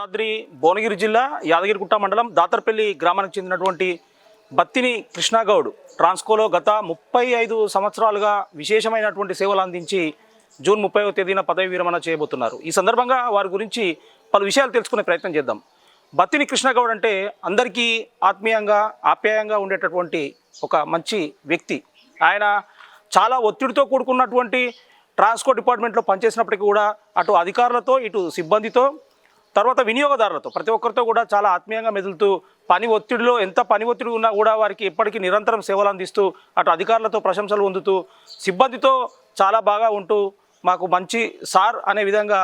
యాదాద్రి భువనగిరి జిల్లా యాదగిరిగుట్ట మండలం దాతర్పల్లి గ్రామానికి చెందినటువంటి బత్తిని కృష్ణగౌడ్ ట్రాన్స్కోలో గత 35 సంవత్సరాలుగా విశేషమైనటువంటి సేవలు అందించి జూన్ 30వ తేదీన పదవి విరమణ చేయబోతున్నారు. ఈ సందర్భంగా వారి గురించి పలు విషయాలు తెలుసుకునే ప్రయత్నం చేద్దాం. బత్తిని కృష్ణగౌడ్ అంటే అందరికీ ఆత్మీయంగా ఆప్యాయంగా ఉండేటటువంటి ఒక మంచి వ్యక్తి. ఆయన చాలా ఒత్తిడితో కూడుకున్నటువంటి ట్రాన్స్కో డిపార్ట్మెంట్లో పనిచేసినప్పటికీ కూడా అటు అధికారులతో ఇటు సిబ్బందితో తర్వాత వినియోగదారులతో ప్రతి ఒక్కరితో కూడా చాలా ఆత్మీయంగా మెదులుతూ పని ఒత్తిడిలో ఎంత పని ఒత్తిడి ఉన్నా కూడా వారికి ఎప్పటికీ నిరంతరం సేవలు అందిస్తూ అటు అధికారులతో ప్రశంసలు పొందుతూ సిబ్బందితో చాలా బాగా ఉంటూ మాకు మంచి సార్ అనే విధంగా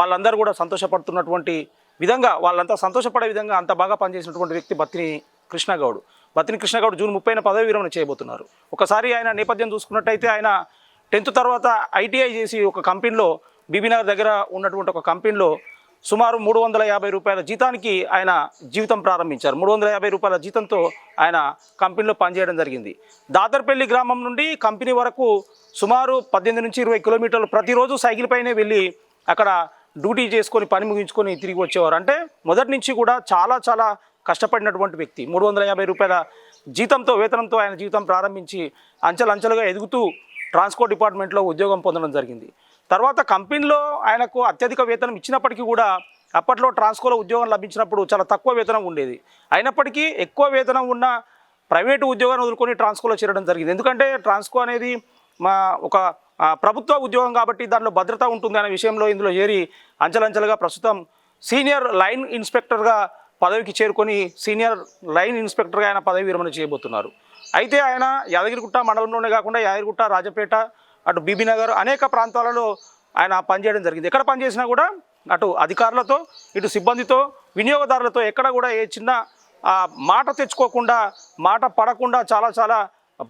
వాళ్ళందరూ కూడా సంతోషపడుతున్నటువంటి విధంగా వాళ్ళంతా సంతోషపడే విధంగా అంత బాగా పనిచేసినటువంటి వ్యక్తి బత్తిని కృష్ణగౌడ్. బత్తిని కృష్ణగౌడ్ జూన్ 30న పదవి విరమణ చేయబోతున్నారు. ఒకసారి ఆయన నేపథ్యం చూసుకున్నట్టయితే ఆయన 10th తర్వాత ఐటీఐ చేసి ఒక కంపెనీలో బీబీనగర్ దగ్గర ఉన్నటువంటి ఒక కంపెనీలో సుమారు 350 రూపాయల జీతానికి ఆయన జీవితం ప్రారంభించారు. 350 రూపాయల జీతంతో ఆయన కంపెనీలో పనిచేయడం జరిగింది. దాతర్పల్లి గ్రామం నుండి కంపెనీ వరకు సుమారు 18 నుంచి 20 కిలోమీటర్లు ప్రతిరోజు సైకిల్ పైనే వెళ్ళి అక్కడ డ్యూటీ చేసుకొని పని ముగించుకొని తిరిగి వచ్చేవారు. అంటే మొదటి నుంచి కూడా చాలా కష్టపడినటువంటి వ్యక్తి. 350 రూపాయల జీతంతో వేతనంతో ఆయన జీవితం ప్రారంభించి అంచెలంచెలుగా ఎదుగుతూ ట్రాన్స్కో డిపార్ట్మెంట్లో ఉద్యోగం పొందడం జరిగింది. తర్వాత కంపెనీలో ఆయనకు అత్యధిక వేతనం ఇచ్చినప్పటికీ కూడా అప్పట్లో ట్రాన్స్కోలో ఉద్యోగం లభించినప్పుడు చాలా తక్కువ వేతనం ఉండేది. అయినప్పటికీ ఎక్కువ వేతనం ఉన్న ప్రైవేటు ఉద్యోగాన్ని వదులుకొని ట్రాన్స్కోలో చేరడం జరిగింది. ఎందుకంటే ట్రాన్స్కో అనేది ఒక ప్రభుత్వ ఉద్యోగం కాబట్టి దానిలో భద్రత ఉంటుంది అనే విషయంలో ఇందులో చేరి అంచెలంచెలుగా ప్రస్తుతం సీనియర్ లైన్ ఇన్స్పెక్టర్గా పదవికి చేరుకొని సీనియర్ లైన్ ఇన్స్పెక్టర్గా ఆయన పదవి విరమణ చేయబోతున్నారు. అయితే ఆయన యాదగిరిగుట్ట మండలంలోనే కాకుండా యాదగిరిగుట్ట, రాజపేట, అటు బీబీనగర్ అనేక ప్రాంతాలలో ఆయన పనిచేయడం జరిగింది. ఎక్కడ పనిచేసినా కూడా అటు అధికారులతో ఇటు సిబ్బందితో వినియోగదారులతో ఎక్కడ కూడా ఏ చిన్న మాట తెచ్చుకోకుండా మాట పడకుండా చాలా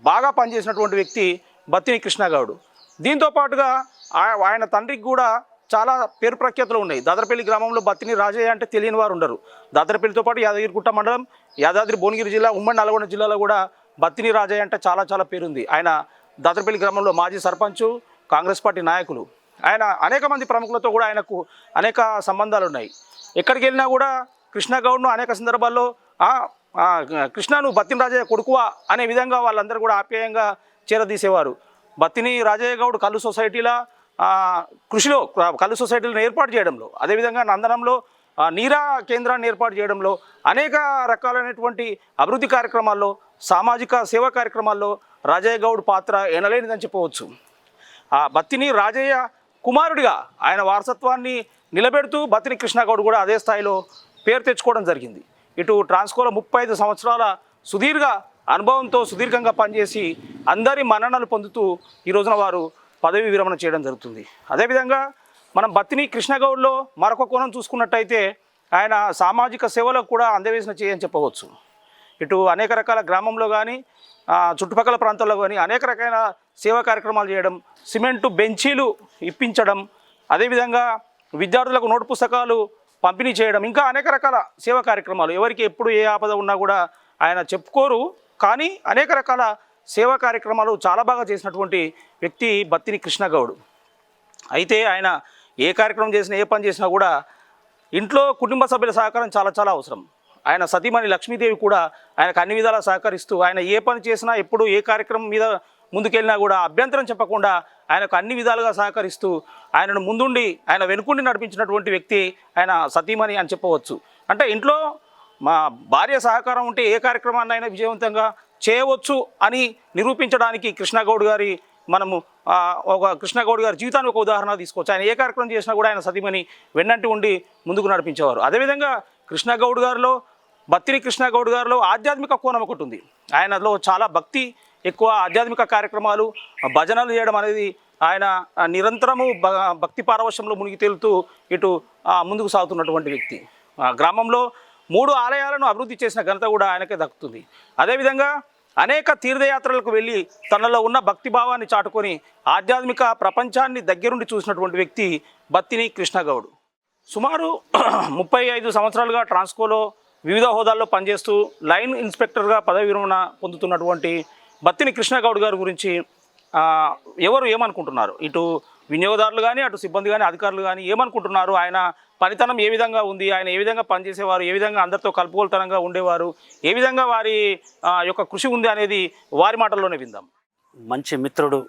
బాగా పనిచేసినటువంటి వ్యక్తి బత్తిని కృష్ణగౌడ్. దీంతో పాటుగా ఆయన తండ్రికి కూడా చాలా పేరు ప్రఖ్యాతులు ఉన్నాయి. దాతరపల్లి గ్రామంలో బత్తిని రాజయ్య అంటే తెలియని వారు ఉండరు. దాతరపల్లితో పాటు యాదగిరిగుట్ట మండలం, యాదాద్రి భువనగిరి జిల్లా, ఉమ్మడి నల్గొండ జిల్లాలో కూడా బత్తిని రాజయ్య అంటే చాలా పేరుంది. ఆయన దాతరపల్లి గ్రామంలో మాజీ సర్పంచు, కాంగ్రెస్ పార్టీ నాయకులు. ఆయన అనేక మంది ప్రముఖులతో కూడా ఆయనకు అనేక సంబంధాలు ఉన్నాయి. ఎక్కడికి వెళ్ళినా కూడా కృష్ణగౌడ్ను అనేక సందర్భాల్లో కృష్ణ నువ్వు బత్తిని రాజయ్య కొడుకువా అనే విధంగా వాళ్ళందరూ కూడా ఆప్యాయంగా చేరదీసేవారు. బత్తిని రాజయ్య గౌడ్ కళ్ళు సొసైటీల కృషిలో కళ్ళు సొసైటీలను ఏర్పాటు చేయడంలో, అదేవిధంగా నందనంలో నీరా కేంద్రాన్ని ఏర్పాటు చేయడంలో అనేక రకాలైనటువంటి అభివృద్ధి కార్యక్రమాల్లో, సామాజిక సేవా కార్యక్రమాల్లో రాజయ్య గౌడ్ పాత్ర ఎనలేనిదని చెప్పవచ్చు. బత్తిని రాజయ్య కుమారుడిగా ఆయన వారసత్వాన్ని నిలబెడుతూ బత్తిని కృష్ణగౌడ్ కూడా అదే స్థాయిలో పేరు తెచ్చుకోవడం జరిగింది. ఇటు ట్రాన్స్కోలో 35 సంవత్సరాల సుదీర్ఘ అనుభవంతో సుదీర్ఘంగా పనిచేసి అందరి మన్ననలు పొందుతూ ఈ రోజున వారు పదవి విరమణ చేయడం జరుగుతుంది. అదేవిధంగా మనం బత్తిని కృష్ణగౌడ్లో మరొక కోణం చూసుకున్నట్టయితే ఆయన సామాజిక సేవలకు కూడా అందవేసిన చేయని చెప్పవచ్చు. ఇటు అనేక రకాల గ్రామంలో కానీ చుట్టుపక్కల ప్రాంతాల్లో కానీ అనేక రకాల సేవా కార్యక్రమాలు చేయడం, సిమెంటు బెంచీలు ఇప్పించడం, అదేవిధంగా విద్యార్థులకు నోటు పుస్తకాలు పంపిణీ చేయడం, ఇంకా అనేక రకాల సేవా కార్యక్రమాలు. ఎవరికి ఎప్పుడు ఏ ఆపద ఉన్నా కూడా ఆయన చెప్పుకోరు, కానీ అనేక రకాల సేవా కార్యక్రమాలు చాలా బాగా చేసినటువంటి వ్యక్తి బత్తిని కృష్ణగౌడ్. అయితే ఆయన ఏ కార్యక్రమం చేసినా ఏ పని చేసినా కూడా ఇంట్లో కుటుంబ సభ్యుల సహకారం చాలా అవసరం. ఆయన సతీమణి లక్ష్మీదేవి కూడా ఆయనకు అన్ని విధాలా సహకరిస్తూ ఆయన ఏ పని చేసినా ఎప్పుడు ఏ కార్యక్రమం మీద ముందుకెళ్ళినా కూడా అభ్యంతరం చెప్పకుండా ఆయనకు అన్ని విధాలుగా సహకరిస్తూ ఆయనను ముందుండి ఆయన వెనుకుండి నడిపించినటువంటి వ్యక్తి ఆయన సతీమణి అని చెప్పవచ్చు. అంటే ఇంట్లో మా భార్య సహకారం ఉంటే ఏ కార్యక్రమాన్ని అయినా విజయవంతంగా చేయవచ్చు అని నిరూపించడానికి కృష్ణగౌడ్ గారి కృష్ణగౌడ్ గారి జీవితాన్ని ఒక ఉదాహరణ తీసుకోవచ్చు. ఆయన ఏ కార్యక్రమం చేసినా కూడా ఆయన సతీమణి వెన్నంటి ఉండి ముందుకు నడిపించేవారు. అదేవిధంగా కృష్ణగౌడ్ గారిలో బత్తిని కృష్ణగౌడ్ గారిలో ఆధ్యాత్మిక కోణం ఒకటి ఉంది. ఆయనలో చాలా భక్తి ఎక్కువ, ఆధ్యాత్మిక కార్యక్రమాలు భజనలు చేయడం అనేది ఆయన నిరంతరము భక్తి పారవశ్యంలో మునిగి తేలుతూ ఇటు ముందుకు సాగుతున్నటువంటి వ్యక్తి. గ్రామంలో 3 ఆలయాలను అభివృద్ధి చేసిన ఘనత కూడా ఆయనకే దక్కుతుంది. అదేవిధంగా అనేక తీర్థయాత్రలకు వెళ్ళి తనలో ఉన్న భక్తి భావాన్ని చాటుకొని ఆధ్యాత్మిక ప్రపంచాన్ని దగ్గరుండి చూసినటువంటి వ్యక్తి బత్తిని కృష్ణగౌడ్. సుమారు 35 సంవత్సరాలుగా ట్రాన్స్కోలో వివిధ హోదాల్లో పనిచేస్తూ లైన్ ఇన్స్పెక్టర్గా పదవి విరమణ పొందుతున్నటువంటి బత్తిని కృష్ణగౌడ్ గారి గురించి ఎవరు ఏమనుకుంటున్నారు, ఇటు వినియోగదారులు కానీ అటు సిబ్బంది కానీ అధికారులు కానీ ఏమనుకుంటున్నారు, ఆయన పనితనం ఏ విధంగా ఉంది, ఆయన ఏ విధంగా పనిచేసేవారు, ఏ విధంగా అందరితో కలుపుకోలుతనంగా ఉండేవారు, ఏ విధంగా వారి యొక్క కృషి ఉంది అనేది వారి మాటల్లోనే విందాం. మంచి మిత్రుడు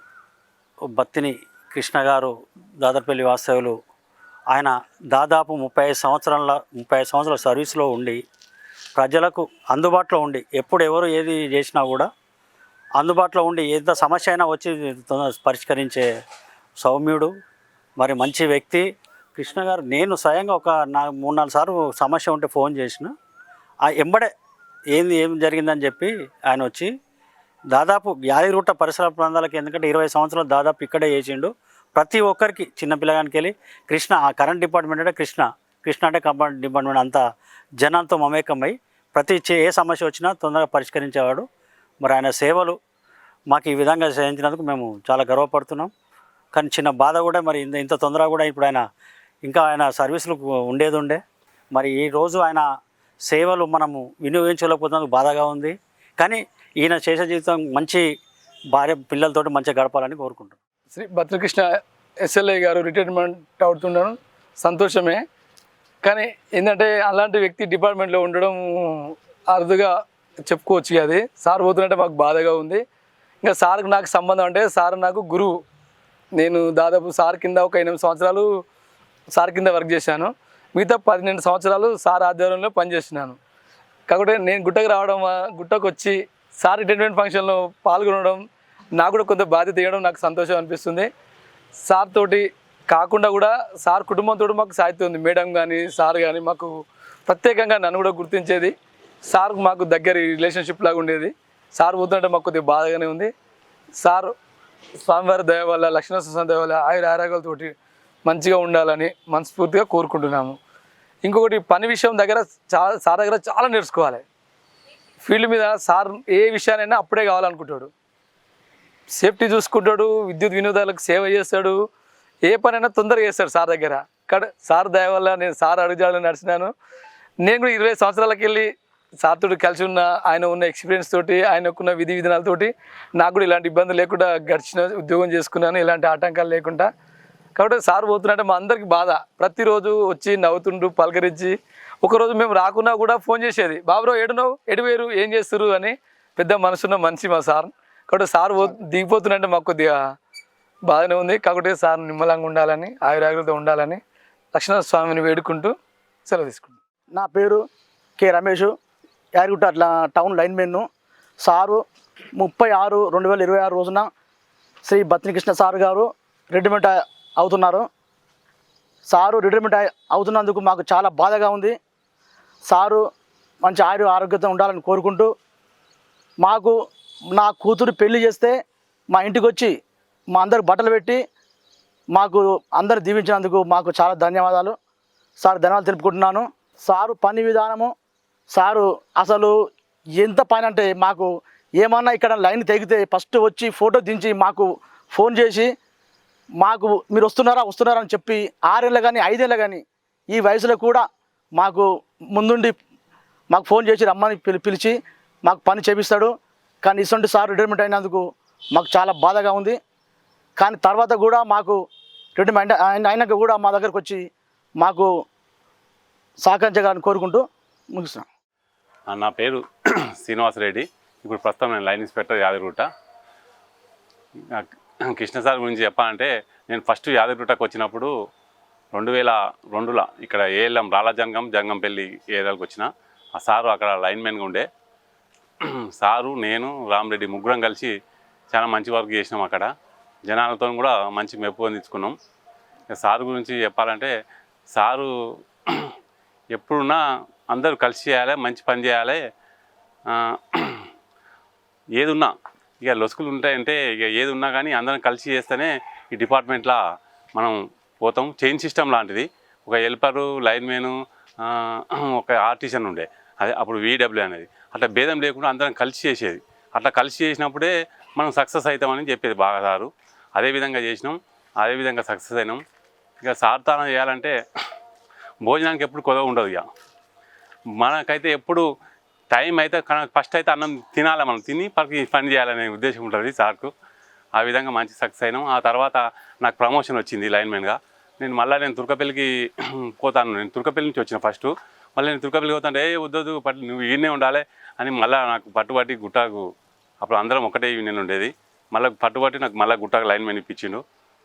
బత్తిని కృష్ణ గారు, దాదర్పల్లి వాస్తవ్యులు. ఆయన దాదాపు 35 సంవత్సరాల సర్వీస్లో ఉండి ప్రజలకు అందుబాటులో ఉండి ఎప్పుడు ఎవరు ఏది చేసినా కూడా అందుబాటులో ఉండి ఎంత సమస్య అయినా వచ్చి పరిష్కరించే సౌమ్యుడు, మరి మంచి వ్యక్తి కృష్ణ గారు. నేను స్వయంగా ఒక 3-4 సార్లు సమస్య ఉంటే ఫోన్ చేసిన ఎంబడే ఏం జరిగిందని చెప్పి ఆయన వచ్చి దాదాపు యాదగిరిగుట్ట పరిసర ప్రాంతాలకి, ఎందుకంటే 20 సంవత్సరాలు దాదాపు ఇక్కడే చేసిండు. ప్రతి ఒక్కరికి చిన్న పిల్లగానికి వెళ్ళి కృష్ణ ఆ కరెంట్ డిపార్ట్మెంట్ అంటే కృష్ణ అంటే కరెంట్ డిపార్ట్మెంట్ అంతా జనంతో మమేకమై ప్రతి ఏ సమస్య వచ్చినా తొందరగా పరిష్కరించేవాడు. మరి ఆయన సేవలు మాకు ఈ విధంగా చేయించినందుకు మేము చాలా గర్వపడుతున్నాం. కానీ చిన్న బాధ కూడా, మరి ఇంత తొందరగా కూడా ఇప్పుడు ఆయన సర్వీసులు ఉండే మరి ఈరోజు ఆయన సేవలు మనము వినియోగించలేకపోతున్నందుకు బాధగా ఉంది. కానీ ఈయన చేసే జీవితం మంచి భార్య పిల్లలతోటి మంచిగా గడపాలని కోరుకుంటున్నాం. శ్రీ భద్రకృష్ణ ఎస్ఎల్ఐ గారు రిటైర్మెంట్ అవుతున్నాను, సంతోషమే. కానీ ఏంటంటే అలాంటి వ్యక్తి డిపార్ట్మెంట్లో ఉండడం అరుదుగా చెప్పుకోవచ్చు. అది సార్ పోతున్నట్టే మాకు బాధగా ఉంది. ఇంకా సార్కి నాకు సంబంధం అంటే సార్ నాకు గురువు. నేను దాదాపు సార్ కింద ఒక 8 సంవత్సరాలు సార్ కింద వర్క్ చేశాను. మిగతా 12 సంవత్సరాలు సార్ ఆధ్వర్యంలో పనిచేస్తున్నాను. కాకపోతే నేను గుట్టకు వచ్చి సార్ రిటైర్మెంట్ ఫంక్షన్లో పాల్గొనడం, నాకు కూడా కొంత బాధ్యత ఇవ్వడం నాకు సంతోషం అనిపిస్తుంది. సార్ తోటి కాకుండా కూడా సార్ కుటుంబంతో మాకు సాహిత్యం ఉంది. మేడం కానీ సార్ కానీ మాకు ప్రత్యేకంగా నన్ను కూడా గుర్తించేది. సార్ మాకు దగ్గర రిలేషన్షిప్ లాగా ఉండేది. సార్ పోతుంటే మాకు కొద్దిగా బాధగానే ఉంది. సార్ స్వామివారి దయ వల్ల, లక్ష్మీనరసింహ దయ వల్ల ఆయురారోగ్యాలతోటి మంచిగా ఉండాలని మనస్ఫూర్తిగా కోరుకుంటున్నాము. ఇంకొకటి పని విషయం దగ్గర సార్ దగ్గర చాలా నేర్చుకోవాలి. ఫీల్డ్ మీద సార్ ఏ విషయానైనా అప్పుడే కావాలనుకుంటాడు. సేఫ్టీ చూసుకుంటాడు, విద్యుత్ వినోదాలకు సేవ చేస్తాడు, ఏ పనైనా తొందరగా చేస్తాడు సార్ దగ్గర. సార్ దయ వల్ల నేను సార్ అడుగుజాడని నడిచినాను. నేను కూడా 20 సంవత్సరాలకు వెళ్ళి సార్ తోటి కలిసి ఉన్న, ఆయన ఉన్న ఎక్స్పీరియన్స్ తోటి, ఆయనకున్న విధి విధానాలతోటి నాకు కూడా ఇలాంటి ఇబ్బందులు లేకుండా గడిచిన ఉద్యోగం చేసుకున్నాను, ఎలాంటి ఆటంకాలు లేకుండా. కాబట్టి సార్ పోతున్నట్టే మా అందరికి బాధ. ప్రతిరోజు వచ్చి నవ్వుతుండ్రు, పలకరించి. ఒకరోజు మేము రాకున్నా కూడా ఫోన్ చేసేది, బాబురావు ఏడున్నావు, ఎడివేరు, ఏం చేస్తారు అని. పెద్ద మనసున్న మనిషి మా సార్. కాబట్టి సార్ దిగిపోతున్నట్టే మాకు కొద్దిగా బాగానే ఉంది. కాబట్టి సార్ నిమ్మలంగా ఉండాలని, ఆయురాగ్రత ఉండాలని లక్ష్మణ స్వామిని వేడుకుంటూ సెలవు తీసుకుంటాం. నా పేరు కె రమేష్, యాదగిరిగుట్ట టౌన్ లైన్మెన్ను. సారు 30/6/2026 రోజున శ్రీ బత్తిని సార్ గారు రిటైర్మెంట్ అవుతున్నారు. సారు రిటైర్మెంట్ అవుతున్నందుకు మాకు చాలా బాధగా ఉంది. సారు మంచి ఆరోగ్యత ఉండాలని కోరుకుంటూ, మాకు నా కూతురు పెళ్లి చేస్తే మా ఇంటికి వచ్చి మా అందరికి బట్టలు పెట్టి మాకు అందరు దీవించినందుకు మాకు చాలా ధన్యవాదాలు. సార్ ధన్యవాదాలు తెలుపుకుంటున్నాను. సారు పని విధానము, సారు అసలు ఎంత పని అంటే, మాకు ఏమన్నా ఇక్కడ లైన్ తెగితే ఫస్ట్ వచ్చి ఫోటో దించి మాకు ఫోన్ చేసి, మాకు మీరు వస్తున్నారా అని చెప్పి 6 ఏళ్ళు కానీ 5 ఏళ్ళు కానీ ఈ వయసులో కూడా మాకు ముందుండి మాకు ఫోన్ చేసి రమ్మని పిలిచి మాకు పని చేపిస్తాడు. కానీ ఇటువంటి సార్ రిటైర్మెంట్ అయినందుకు మాకు చాలా బాధగా ఉంది. కానీ తర్వాత కూడా మాకు రిటైర్మెంట్ అయినాక కూడా మా దగ్గరకు వచ్చి మాకు సహకరించగాలని కోరుకుంటూ ముగిస్తాం. నా పేరు శ్రీనివాసరెడ్డి. ఇప్పుడు ప్రస్తుతం నేను line inspector Yadagirigutta. Krishna sir గురించి చెప్పాలంటే, నేను ఫస్ట్ యాదగిరిగుట్టకు వచ్చినప్పుడు 2002లో ఇక్కడ ఏఎల్ఎం జంగంపల్లి ఏరియాలకు వచ్చిన. ఆ సారు అక్కడ లైన్మెన్గా ఉండే. సారు, నేను, రామరెడ్డి ముగ్గురం కలిసి చాలా మంచి వర్క్ చేసినాం. అక్కడ జనాలతో కూడా మంచి మెప్పు అందించుకున్నాం. సారు గురించి చెప్పాలంటే, సారు ఎప్పుడున్నా అందరూ కలిసి చేయాలి, మంచి పని చేయాలి. ఏదున్నా ఇక లొసుకులు ఉంటాయంటే, ఇక ఏది ఉన్నా కానీ అందరం కలిసి చేస్తేనే ఈ డిపార్ట్మెంట్లో మనం పోతాం. చైన్ సిస్టమ్ లాంటిది. ఒక హెల్పరు, లైన్మెను, ఒక ఆర్టిషన్ ఉండే, అదే అప్పుడు VW అనేది. అట్లా భేదం లేకుండా అందరం కలిసి చేసేది. అట్లా కలిసి చేసినప్పుడే మనం సక్సెస్ అవుతామని చెప్పేది బాగా సారు. అదేవిధంగా చేసినాం, అదేవిధంగా సక్సెస్ అయినాం. ఇక సార్థానం చేయాలంటే భోజనానికి ఎప్పుడు కొదవ ఉండదు. ఇక మనకైతే ఎప్పుడు టైం అయితే ఫస్ట్ అయితే అన్నం తినాలి, మనం తిని పని చేయాలనే ఉద్దేశం ఉంటుంది సార్కు. ఆ విధంగా మంచి సక్సెస్ అయినాం. ఆ తర్వాత నాకు ప్రమోషన్ వచ్చింది లైన్మెన్గా. నేను తుర్కపల్లికి పోతాను. నేను తుర్కపల్లి నుంచి వచ్చిన ఫస్ట్. మళ్ళీ నేను తుర్కపల్లికి పోతాను, వద్దు పట్టు నువ్వు ఈయనే ఉండాలి అని మళ్ళీ నాకు పట్టుబట్టి గుట్టాకు, అప్పుడు అందరం ఒకటే యూనియన్ ఉండేది, మళ్ళీ పట్టుబట్టి నాకు మళ్ళీ గుట్టాకు లైన్ మ్యాన్ ఇప్పించిండు.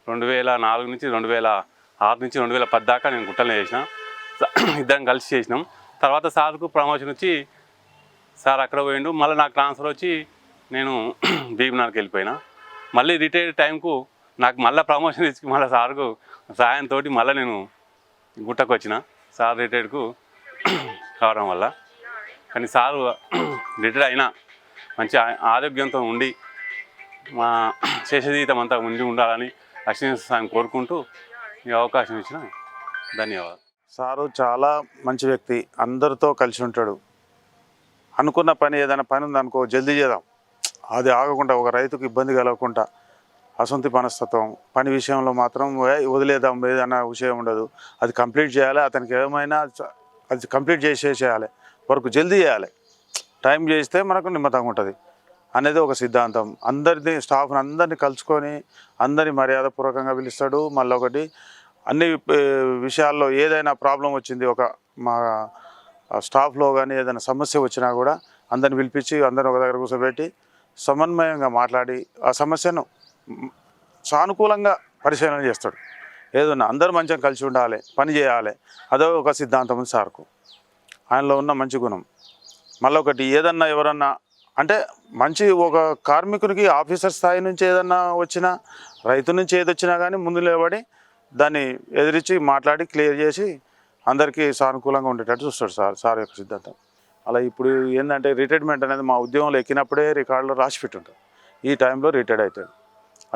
2004 నుంచి 2006 నుంచి 2010 దాకా నేను గుట్టలనే చేసిన. ఇద్దరం కలిసి చేసినాం. తర్వాత సార్కు ప్రమోషన్ వచ్చి సార్ అక్కడ పోయిండు. మళ్ళీ నాకు ట్రాన్స్ఫర్ వచ్చి నేను బీబీనార్కి వెళ్ళిపోయినా. మళ్ళీ రిటైర్ టైంకు నాకు మళ్ళీ ప్రమోషన్ ఇచ్చి మళ్ళీ సార్కు సాయంతో మళ్ళీ నేను గుట్టకు వచ్చిన సార్ రిటైర్డ్కు కావడం వల్ల. కానీ సారు రిటైర్ అయినా మంచి ఆరోగ్యంతో ఉండి మా శేషజీవితం అంతా ఉండాలని లక్ష్మీనరసింహ కోరుకుంటూ ఈ అవకాశం ఇచ్చిన ధన్యవాదాలు. సారు చాలా మంచి వ్యక్తి, అందరితో కలిసి ఉంటాడు. అనుకున్న పని ఏదైనా పని ఉందనుకో జల్దీ చేద్దాం, అది ఆగకుండా ఒక రైతుకు ఇబ్బంది కలగకుండా అసొంతి మనస్తత్వం. పని విషయంలో మాత్రం వదిలేద్దాం ఏదైనా విషయం ఉండదు, అది కంప్లీట్ చేయాలి. అతనికి ఏమైనా అది కంప్లీట్ చేసేయాలి, వర్క్ జల్దీ చేయాలి. టైం చేస్తే మనకు నిమ్మతంగా ఉంటుంది అనేది ఒక సిద్ధాంతం. అందరినీ స్టాఫ్ని అందరినీ కలుసుకొని అందరినీ మర్యాదపూర్వకంగా పిలుస్తాడు. మళ్ళీ ఒకటి అన్ని విషయాల్లో ఏదైనా ప్రాబ్లం వచ్చింది, ఒక మా స్టాఫ్లో కానీ ఏదైనా సమస్య వచ్చినా కూడా అందరిని పిలిపించి అందరిని ఒక దగ్గర కూర్చోబెట్టి సమన్వయంగా మాట్లాడి ఆ సమస్యను సానుకూలంగా పరిశీలన చేస్తాడు. ఏదన్నా అందరూ మంచిగా కలిసి ఉండాలి, పని చేయాలి, అదో ఒక సిద్ధాంతం ఉంది సార్కు. ఆయనలో ఉన్న మంచి గుణం. మళ్ళీ ఒకటి ఏదన్నా ఎవరన్నా అంటే మంచి ఒక కార్మికునికి ఆఫీసర్ స్థాయి నుంచి ఏదన్నా వచ్చినా, రైతు నుంచి ఏది వచ్చినా కానీ ముందు లేబడి దాన్ని ఎదిరించి మాట్లాడి క్లియర్ చేసి అందరికీ సానుకూలంగా ఉండేటట్టు చూస్తాడు సార్ యొక్క సిద్ధాంతం. అలా ఇప్పుడు ఏంటంటే రిటైర్మెంట్ అనేది మా ఉద్యోగంలో ఎక్కినప్పుడే రికార్డులో రాసి పెట్టుంటారు, ఈ టైంలో రిటైర్డ్ అవుతాడు.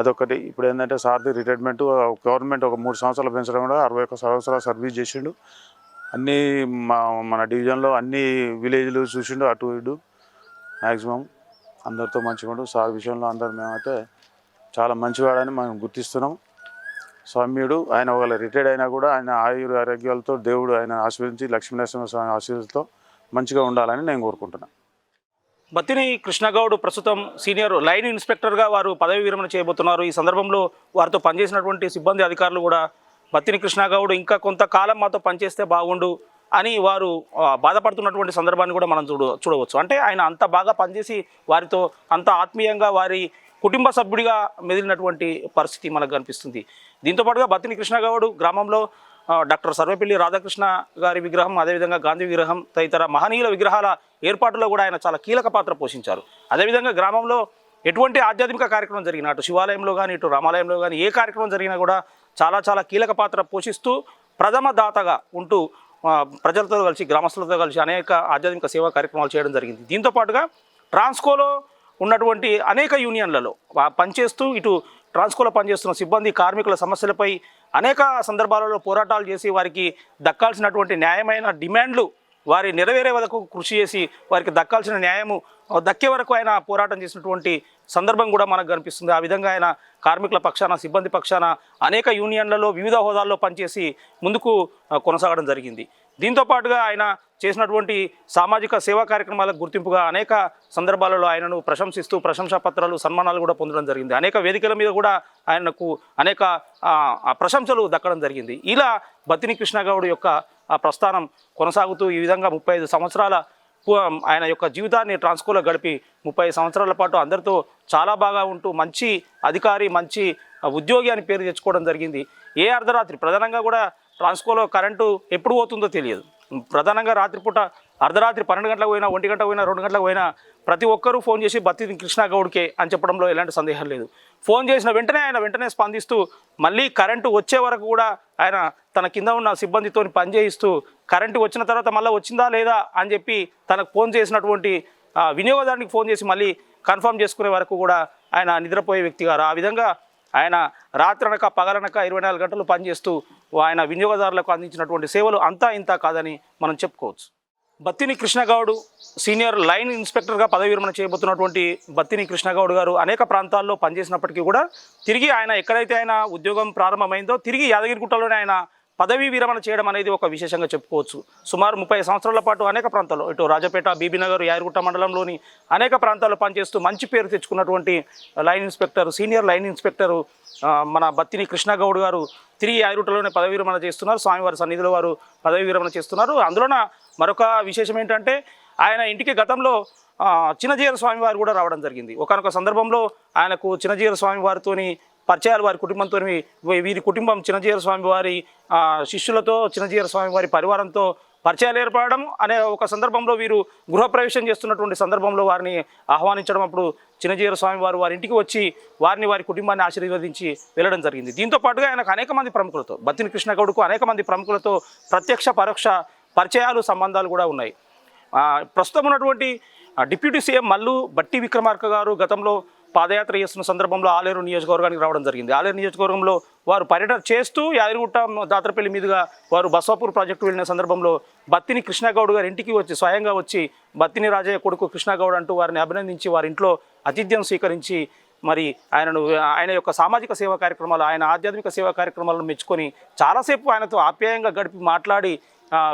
అదొకటి. ఇప్పుడు ఏంటంటే సార్ది రిటైర్మెంట్ గవర్నమెంట్ ఒక 3 సంవత్సరాలు పెంచడం కూడా 61 సంవత్సరాలు సర్వీస్ చేసిండు. అన్నీ మన డివిజన్లో అన్ని విలేజ్లు చూసిండు, అటు ఇటు మ్యాక్సిమం అందరితో మంచిగా ఉండు. సార్ విషయంలో అందరు మేమైతే చాలా మంచివాడని మనం గుర్తిస్తున్నాం. సౌమ్యుడు. ఆయన ఒకవేళ రిటైర్డ్ అయినా కూడా ఆయన ఆరోగ్యాలతో దేవుడు ఆయన ఆశీర్వదించి లక్ష్మీనరసింహస్వామి ఆశీర్వాదంతో మంచిగా ఉండాలని నేను కోరుకుంటున్నాను. బత్తిని కృష్ణగౌడ్ ప్రస్తుతం సీనియర్ లైన్ ఇన్స్పెక్టర్గా వారు పదవి విరమణ చేయబోతున్నారు. ఈ సందర్భంలో వారితో పనిచేసినటువంటి సిబ్బంది అధికారులు కూడా బత్తిని కృష్ణగౌడ్ ఇంకా కొంతకాలం మాతో పనిచేస్తే బాగుండు అని వారు బాధపడుతున్నటువంటి సందర్భాన్ని కూడా మనం చూడవచ్చు. అంటే ఆయన అంత బాగా పనిచేసి వారితో అంత ఆత్మీయంగా వారి కుటుంబ సభ్యుడిగా మెదిలినటువంటి పరిస్థితి మనకు కనిపిస్తుంది. దీంతోపాటుగా బత్తిని కృష్ణగౌడ్ గ్రామంలో డాక్టర్ సర్వేపల్లి రాధాకృష్ణ గారి విగ్రహం, అదేవిధంగా గాంధీ విగ్రహం తదితర మహనీయుల విగ్రహాల ఏర్పాటులో కూడా ఆయన చాలా కీలక పాత్ర పోషించారు. అదేవిధంగా గ్రామంలో ఎటువంటి ఆధ్యాత్మిక కార్యక్రమం జరిగినా, అటు శివాలయంలో కానీ ఇటు రామాలయంలో కానీ ఏ కార్యక్రమం జరిగినా కూడా చాలా కీలక పాత్ర పోషిస్తూ ప్రథమ దాతగా ఉంటూ ప్రజలతో కలిసి గ్రామస్తులతో కలిసి అనేక ఆధ్యాత్మిక సేవా కార్యక్రమాలు చేయడం జరిగింది. దీంతోపాటుగా ట్రాన్స్కోలో ఉన్నటువంటి అనేక యూనియన్లలో పనిచేస్తూ ఇటు ట్రాన్స్కోలో పనిచేస్తున్న సిబ్బంది కార్మికుల సమస్యలపై అనేక సందర్భాలలో పోరాటాలు చేసి వారికి దక్కాల్సినటువంటి న్యాయమైన డిమాండ్లు వారి నెరవేరే వరకు కృషి చేసి వారికి దక్కాల్సిన న్యాయము దక్కే వరకు ఆయన పోరాటం చేసినటువంటి సందర్భం కూడా మనకు కనిపిస్తుంది. ఆ విధంగా ఆయన కార్మికుల పక్షాన, సిబ్బంది పక్షాన అనేక యూనియన్లలో వివిధ హోదాల్లో పనిచేసి ముందుకు కొనసాగడం జరిగింది. దీంతోపాటుగా ఆయన చేసినటువంటి సామాజిక సేవా కార్యక్రమాలకు గుర్తింపుగా అనేక సందర్భాలలో ఆయనను ప్రశంసిస్తూ ప్రశంసా పత్రాలు, సన్మానాలు కూడా పొందడం జరిగింది. అనేక వేదికల మీద కూడా ఆయనకు అనేక ప్రశంసలు దక్కడం జరిగింది. ఇలా బత్తిని కృష్ణగౌడ్ యొక్క ప్రస్థానం కొనసాగుతూ ఈ విధంగా 35 సంవత్సరాల ఆయన యొక్క జీవితాన్ని ట్రాన్స్కోలో గడిపి 30 సంవత్సరాల పాటు అందరితో చాలా బాగా ఉంటూ మంచి అధికారి, మంచి ఉద్యోగి అని పేరు తెచ్చుకోవడం జరిగింది. ఏ అర్ధరాత్రి ప్రధానంగా కూడా ట్రాన్స్కోలో కరెంటు ఎప్పుడు పోతుందో తెలియదు. ప్రధానంగా రాత్రిపూట అర్ధరాత్రి 12 గంటలకు పోయినా, 1 గంటకు పోయినా, 2 గంటలకు పోయినా ప్రతి ఒక్కరూ ఫోన్ చేసి బత్తిని కృష్ణగౌడ్కే అని చెప్పడంలో ఎలాంటి సందేహం లేదు. ఫోన్ చేసిన వెంటనే ఆయన వెంటనే స్పందిస్తూ మళ్ళీ కరెంటు వచ్చే వరకు కూడా ఆయన తన కింద ఉన్న సిబ్బందితో పనిచేయిస్తూ కరెంటు వచ్చిన తర్వాత మళ్ళీ వచ్చిందా లేదా అని చెప్పి తనకు ఫోన్ చేసినటువంటి వినియోగదారునికి ఫోన్ చేసి మళ్ళీ కన్ఫర్మ్ చేసుకునే వరకు కూడా ఆయన నిద్రపోయే వ్యక్తి గారు. ఆ విధంగా ఆయన రాత్రనక పగలనక 24 గంటలు పనిచేస్తూ ఆయన వినియోగదారులకు అందించినటువంటి సేవలు అంతా ఇంత కాదని మనం చెప్పుకోవచ్చు. బత్తిని కృష్ణగౌడ్ సీనియర్ లైన్ ఇన్స్పెక్టర్గా పదవి విరమణ చేయబోతున్నటువంటి బత్తిని కృష్ణగౌడ్ గారు అనేక ప్రాంతాల్లో పనిచేసినప్పటికీ కూడా తిరిగి ఆయన ఎక్కడైతే ఆయన ఉద్యోగం ప్రారంభమైందో తిరిగి యాదగిరిగుట్టలోనే ఆయన పదవీ విరమణ చేయడం అనేది ఒక విశేషంగా చెప్పుకోవచ్చు. సుమారు 30 సంవత్సరాల పాటు అనేక ప్రాంతాల్లో ఇటు రాజపేట, బీబీనగర్, యాదగిరిగుట్ట మండలంలోని అనేక ప్రాంతాల్లో పనిచేస్తూ మంచి పేరు తెచ్చుకున్నటువంటి line inspector, senior line inspector మన బత్తిని కృష్ణగౌడ్ గారు తిరిగి యాదగిరిగుట్టలోనే పదవి విరమణ చేస్తున్నారు. స్వామివారి సన్నిధిలో వారు పదవి విరమణ చేస్తున్నారు. అందులోన మరొక విశేషం ఏంటంటే ఆయన ఇంటికి గతంలో చిన్నజీయర స్వామి వారు కూడా రావడం జరిగింది. ఒకానొక సందర్భంలో ఆయనకు చిన్నజీయర స్వామి వారితోని పరిచయాలు, వారి కుటుంబంతో, వీరి కుటుంబం చిన్నజీయర స్వామి వారి శిష్యులతో, చిన్నజీయర స్వామి వారి పరివారంతో పరిచయాలు ఏర్పడడం అనే ఒక సందర్భంలో వీరు గృహప్రవేశం చేస్తున్నటువంటి సందర్భంలో వారిని ఆహ్వానించడం, అప్పుడు చిన్నజీయర స్వామి వారు వారి ఇంటికి వచ్చి వారి కుటుంబాన్ని ఆశీర్వదించి వెళ్ళడం జరిగింది. దీంతో పాటుగా ఆయనకు అనేక మంది ప్రముఖులతో, బత్తిని కృష్ణగౌడ్కు అనేక మంది ప్రముఖులతో ప్రత్యక్ష పరోక్ష పరిచయాలు, సంబంధాలు కూడా ఉన్నాయి. ప్రస్తుతం ఉన్నటువంటి డిప్యూటీ సీఎం మల్లు బట్టి విక్రమార్క గారు గతంలో పాదయాత్ర చేస్తున్న సందర్భంలో ఆలేరు నియోజకవర్గానికి రావడం జరిగింది. ఆలేరు నియోజకవర్గంలో వారు పర్యటన చేస్తూ యాదగిరిగుట్ట దాతరపల్లి మీదుగా వారు బసవాపూర్ ప్రాజెక్టు వెళ్ళిన సందర్భంలో బత్తిని కృష్ణగౌడ్ గారి ఇంటికి వచ్చి స్వయంగా వచ్చి బత్తిని రాజయ్య కొడుకు కృష్ణగౌడ్ అంటూ వారిని అభినందించి వారి ఇంట్లో ఆతిథ్యం స్వీకరించి మరి ఆయన యొక్క సామాజిక సేవా కార్యక్రమాలు, ఆయన ఆధ్యాత్మిక సేవా కార్యక్రమాలను మెచ్చుకొని చాలాసేపు ఆయనతో ఆప్యాయంగా గడిపి మాట్లాడి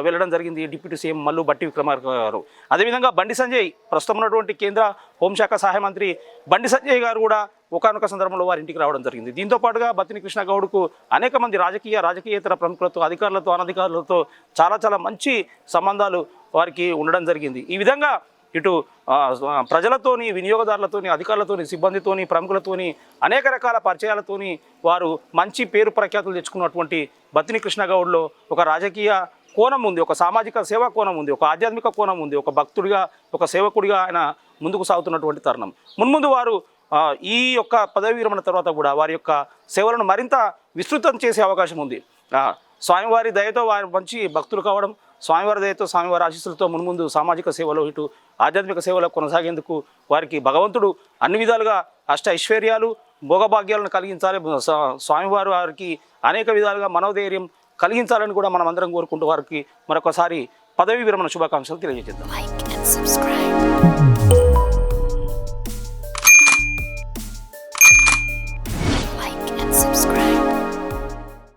వెళ్ళడం జరిగింది డిప్యూటీ సీఎం మల్లు బట్టి విక్రమార్క గారు. అదేవిధంగా బండి సంజయ్, ప్రస్తుతం ఉన్నటువంటి కేంద్ర హోంశాఖ సహాయ మంత్రి బండి సంజయ్ గారు కూడా ఒకానొక సందర్భంలో వారి ఇంటికి రావడం జరిగింది. దీంతో పాటుగా బత్తిని కృష్ణగౌడ్కు అనేక మంది రాజకీయేతర ప్రముఖులతో, అధికారులతో, అనధికారులతో చాలా మంచి సంబంధాలు వారికి ఉండడం జరిగింది. ఈ విధంగా ఇటు ప్రజలతోని, వినియోగదారులతోని, అధికారులతోని, సిబ్బందితోని, ప్రముఖులతోని అనేక రకాల పరిచయాలతోని వారు మంచి పేరు ప్రఖ్యాతులు తెచ్చుకున్నటువంటి బత్తిని కృష్ణగౌడ్లో ఒక రాజకీయ కోణం ఉంది, ఒక సామాజిక సేవా కోణం ఉంది, ఒక ఆధ్యాత్మిక కోణం ఉంది, ఒక భక్తుడిగా, ఒక సేవకుడిగా ఆయన ముందుకు సాగుతున్నటువంటి తరుణం. మున్ముందు వారు ఈ యొక్క పదవి విరమణ తర్వాత కూడా వారి యొక్క సేవలను మరింత విస్తృతం చేసే అవకాశం ఉంది. స్వామివారి దయతో వారి మంచి భక్తులు కావడం, స్వామివారి దయతో, స్వామివారి ఆశీస్సులతో మున్ముందు సామాజిక సేవలో, ఇటు ఆధ్యాత్మిక సేవలో కొనసాగేందుకు వారికి భగవంతుడు అన్ని విధాలుగా అష్ట ఐశ్వర్యాలు, భోగభాగ్యాలను కలిగించాలి. స్వామివారు వారికి అనేక విధాలుగా మనోధైర్యం కలిగించాలని కూడా మనం అందరం కోరుకుంటూ వారికి మరొకసారి పదవి విరమణ శుభాకాంక్షలు తెలియజేద్దాం. Like and subscribe.